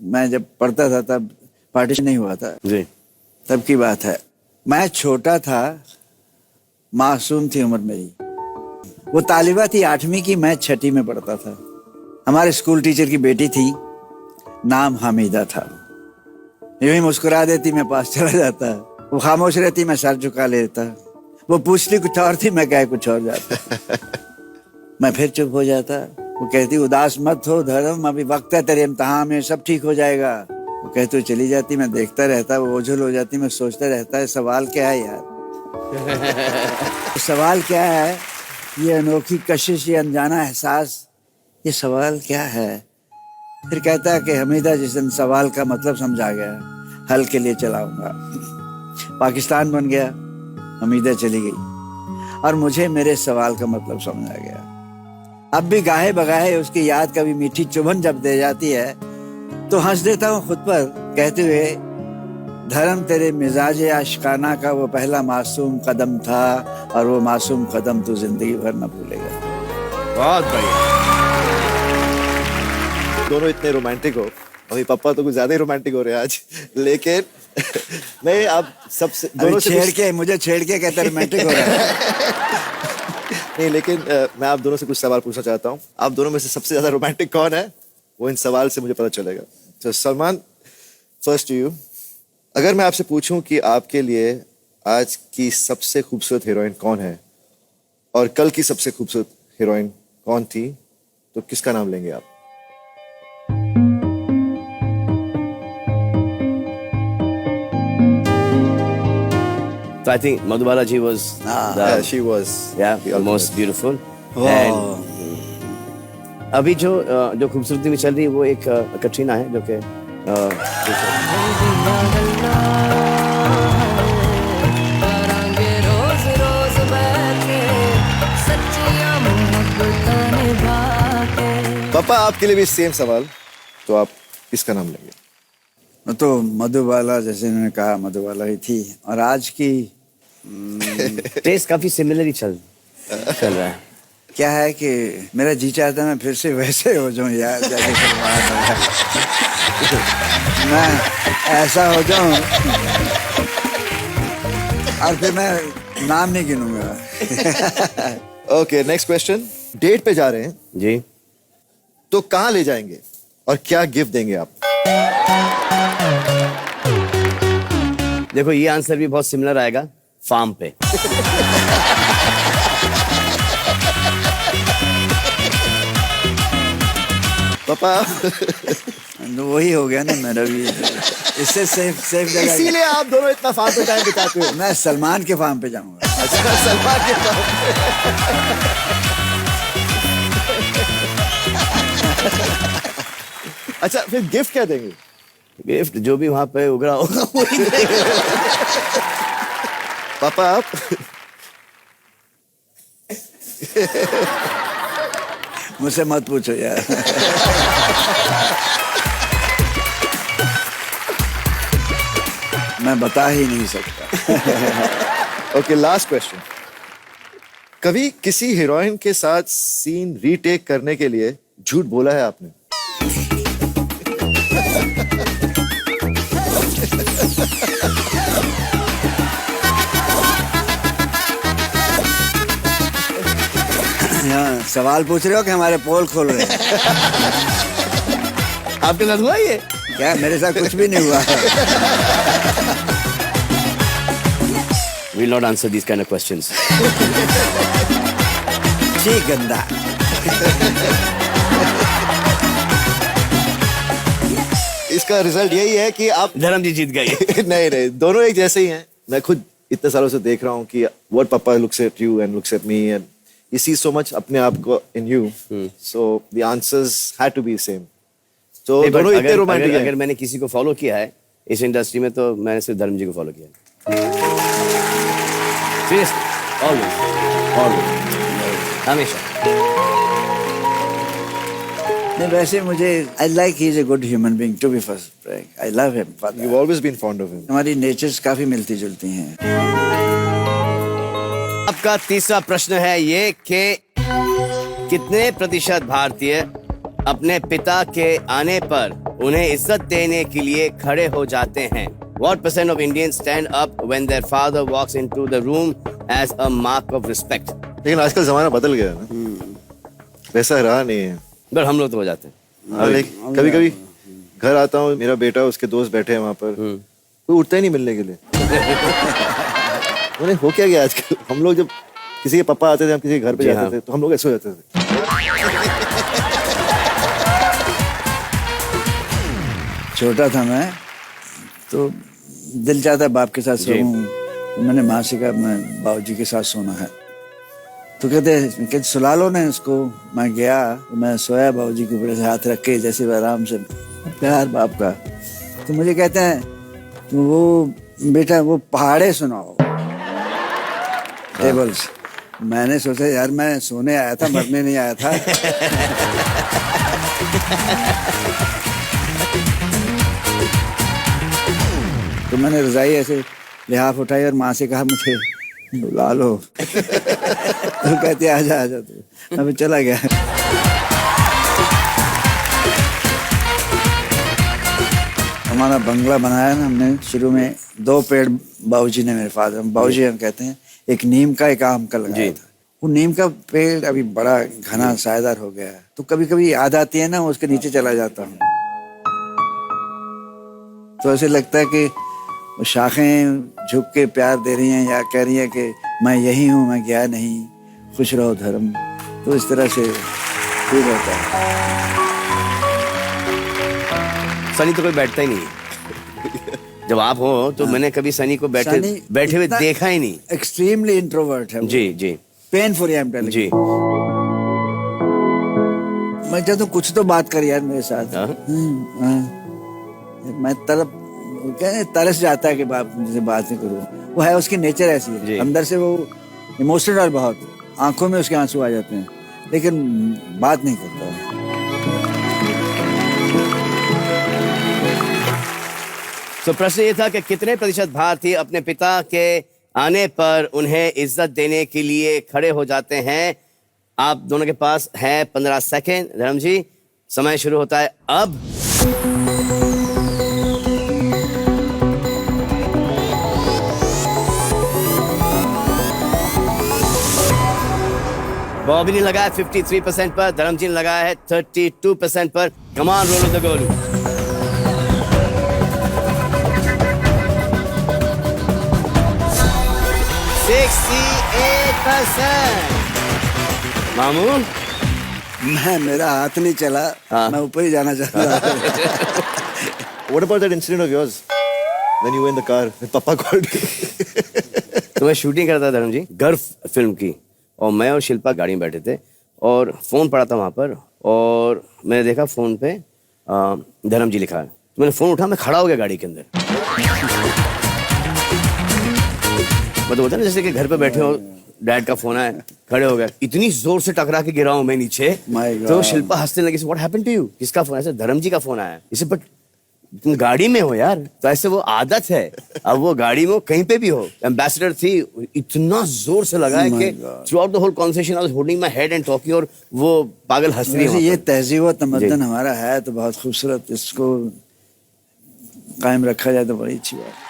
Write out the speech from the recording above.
मैं जब पढ़ता था तब पार्टीशन नहीं हुआ था जी। तब की बात है। मैं छोटा था, मासूम थी उम्र मेरी। वो तालिबा थी 8वीं की, मैं 6ठी में पढ़ता था। हमारे स्कूल टीचर की बेटी थी, नाम हामिदा था। यूं ही मुस्कुरा देती, मैं पास चला जाता। वो खामोश रहती, मैं सर झुका लेता। वो पूछती कुछ और थी, मैं कहे कुछ और जाता। मैं फिर चुप हो जाता। वो कहती उदास मत हो धर्म, अभी वक्त है तेरे इम्तिहान में, सब ठीक हो जाएगा। वो कहती चली जाती, मैं देखता रहता। वो ओझल हो जाती, मैं सोचता रहता है सवाल क्या है यार। सवाल क्या है, ये अनोखी कशिश, ये अनजाना एहसास, ये सवाल क्या है। फिर कहता है कि हमीदा जिस दिन सवाल का मतलब समझा गया, हल के लिए चलाऊंगा। पाकिस्तान बन गया, हमीदा चली गई और मुझे मेरे सवाल का मतलब समझ आ गया। अब भी गाहे बगाहे उसकी याद कभी मीठी चुभन जब दे जाती है तो हंस देता हूँ खुद पर, कहते हुए धर्म तेरे मिजाज आशिकाना का वो पहला मासूम कदम था और वो मासूम कदम तू जिंदगी भर न भूलेगा। बहुत बढ़िया। दोनों इतने रोमांटिक हो, अभी पापा तो कुछ ज्यादा ही रोमांटिक हो रहे हैं आज। लेकिन मैं आप सबसे दोनों से मुझे छेड़ के कहते रोमांटिक हो रहा है। नहीं, लेकिन मैं आप दोनों से कुछ सवाल पूछना चाहता हूँ। आप दोनों में से सबसे ज्यादा रोमांटिक कौन है, वो इन सवाल से मुझे पता चलेगा। तो सलमान, फर्स्ट टू यू। अगर मैं आपसे पूछूं कि आपके लिए आज की सबसे खूबसूरत हीरोइन कौन है और कल की सबसे खूबसूरत हीरोइन कौन थी, तो किसका नाम लेंगे आप? So I think Madhubala ji was Yeah, she was the most beautiful. And अभी जो खूबसूरती में चल रही है वो एक कटरीना है जो कि पापा आपके लिए भी सेम सवाल, तो आप किसका नाम लेंगे? तो मधुबाला, जैसे इन्होंने कहा मधुबाला ही थी। और आज की टेस्ट काफी सिमिलर ही चल रहा है। क्या है कि मेरा जी चाहता है मैं फिर से वैसे हो जाऊं यार, जैसे सलमान है। मैं ऐसा हो जाऊं और फिर मैं नाम नहीं गिनूंगा। Okay, next question. डेट पे जा रहे हैं जी, तो कहाँ ले जाएंगे और क्या गिफ्ट देंगे आप? देखो ये आंसर भी बहुत सिमिलर आएगा, फार्म पे। पापा वही हो गया ना मेरा भी, इससे सेफ जगह। इसीलिए आप दोनों इतना फार्म पे टाइम बिताते हो। मैं सलमान के फार्म पे जाऊंगा। अच्छा, सलमान के फार्म पे। अच्छा, फिर गिफ्ट क्या देंगे? गिफ्ट जो भी वहां पे उगड़ा होगा वही देंगे। पापा आप मुझसे मत पूछो यार। मैं बता ही नहीं सकता। Okay, last question. कभी किसी हीरोइन के साथ सीन रीटेक करने के लिए झूठ बोला है आपने? हाँ, सवाल पूछ रहे हो कि हमारे पोल खोल रहे हैं? आपके साथ हुआ ये? क्या मेरे साथ कुछ भी नहीं हुआ है। We'll not answer these kind of questions. ठीक गंदा। इसका रिजल्ट यही है कि आप धर्म जी जीत गए। नहीं, दोनों एक जैसे ही हैं। मैं खुद इतने सालों से देख रहा हूँ कि what पापा looks at you and looks at me and he sees so much अपने आप को in you. So the answers had to be same. So दोनों इतने रोमांटिक हैं। अगर मैंने किसी को फॉलो किया है इस इंडस्ट्री में तो मैंने सिर्फ धर्म जी को फॉलो किया है। Seriously, always, हमेशा। नहीं, वैसे मुझे I like he's a good human being to be first frank. I love him. You've always been fond of him. हमारी नेचर्स काफी मिलती जुलती हैं। आपका तीसरा प्रश्न है ये कि कितने प्रतिशत भारतीय अपने पिता के आने पर उन्हें इज्जत देने के लिए खड़े हो जाते हैं? What percent of Indians stand up when their father walks into the room as a mark of respect? लेकिन आजकल जमाना बदल गया है ना, वैसा रहा नहीं है। पर हम लोग तो हो जाते हैं। लेकिन कभी कभी घर आता हूँ, मेरा बेटा उसके दोस्त बैठे हैं वहाँ पर, कोई उठता ही नहीं मिलने के लिए। उन्हें हो क्या गया आजकल? हम लोग जब किसी के पापा आते थे, हम किसी के घर पे जाते थे, तो हम लोग ऐसे हो जाते थे। छोटा था मैं, तो दिल चाहता बाप के साथ सोऊं, तो मैंने माँ से कहा मैं बाबूजी के साथ सोना है। तो कहते सुला लो ना इसको। मैं गया, तो मैं सोया बाबूजी के ऊपर से हाथ रख के, जैसे आराम से, प्यार बाप का। तो मुझे कहते हैं तो वो बेटा वो पहाड़े सुनाओ टेबल्स। मैंने सोचा यार मैं सोने आया था, मरने नहीं आया था। तो मैंने रजाई ऐसे लिहाफ उठाई और माँ से कहा मुझे बुला लो। तो कहती आजा आजा। तो अभी चला गया। हमारा बंगला बनाया ना हमने, शुरू में 2 पेड़ बाबूजी ने, मेरे फादर, बाबूजी हम कहते हैं, एक नीम का एक आम का लगाया था। वो नीम का पेड़ अभी बड़ा घना सायेदार हो गया है, तो कभी कभी याद आती है ना, उसके नीचे चला जाता हूँ। तो ऐसे लगता है कि वो शाखें झुक के प्यार दे रही हैं या कह रही हैं कि मैं यही हूँ, मैं गया नहीं, खुश रहो धर्म। तो इस तरह से फील होता है। सनी तो कोई बैठता ही नहीं। जब आप हो तो मैंने कभी सनी को बैठे हुए देखा ही नहीं। एक्सट्रीमली इंट्रोवर्ट है वो। जी जी। पेनफुल आई एम टेलिंग जी। मैं चाहता हूँ कुछ तो बात कर यार मेरे साथ। मैं तरस जाता है कि बाप मुझे बात नहीं करूँ। वो है, उसकी नेचर ऐसी है, अंदर से वो इमोशनल बहुत, आंखों में उसके आंसू आ जाते हैं, लेकिन बात नहीं करता। तो प्रश्न ये था कि कितने प्रतिशत भारतीय अपने पिता के आने पर उन्हें इज्जत देने के लिए खड़े हो जाते हैं? आप दोनों के पास है 15 सेकेंड। धर्म जी, समय शुरू होता है अब। बॉबी ने लगाया 53% पर, धर्मजी ने लगाया है 32% पर। कमान रोल द गोलू। मामू, मेरा हाथ नहीं चला, मैं ऊपर ही जाना चाहता था। What about that incident of yours when you were in the car with Papa called you? तो मैं शूटिंग करता था धर्म जी, गर्व फिल्म की, और मैं और शिल्पा गाड़ी में बैठे थे और फोन पड़ा था वहां पर, और मैंने देखा फोन पे धर्म जी लिखा है। तो मैंने फोन उठा, मैं खड़ा हो गया गाड़ी के अंदर। मतलब होता है ना जैसे कि घर पे बैठे हो, डैड का फोन आया, खड़े हो गए, इतनी जोर से टकरा के गिरा हूं मैं नीचे। तो शिल्पा हंसने लगी, व्हाट हैपेंड टू यू? किसका फोन? ऐसे धर्म जी का फोन आया। इसे बट तुम गाड़ी में हो यार, तो ऐसे वो आदत है। अब वो गाड़ी में हो, कहीं पे भी हो, एम्बेसडर थी, इतना जोर से लगा है कि throughout the whole conversation I was holding my head and talking, और वो पागल हंस रही है। ये तहजीब और तमद्दन हमारा है तो बहुत खूबसूरत, इसको कायम रखा जाए तो बड़ी अच्छी बात।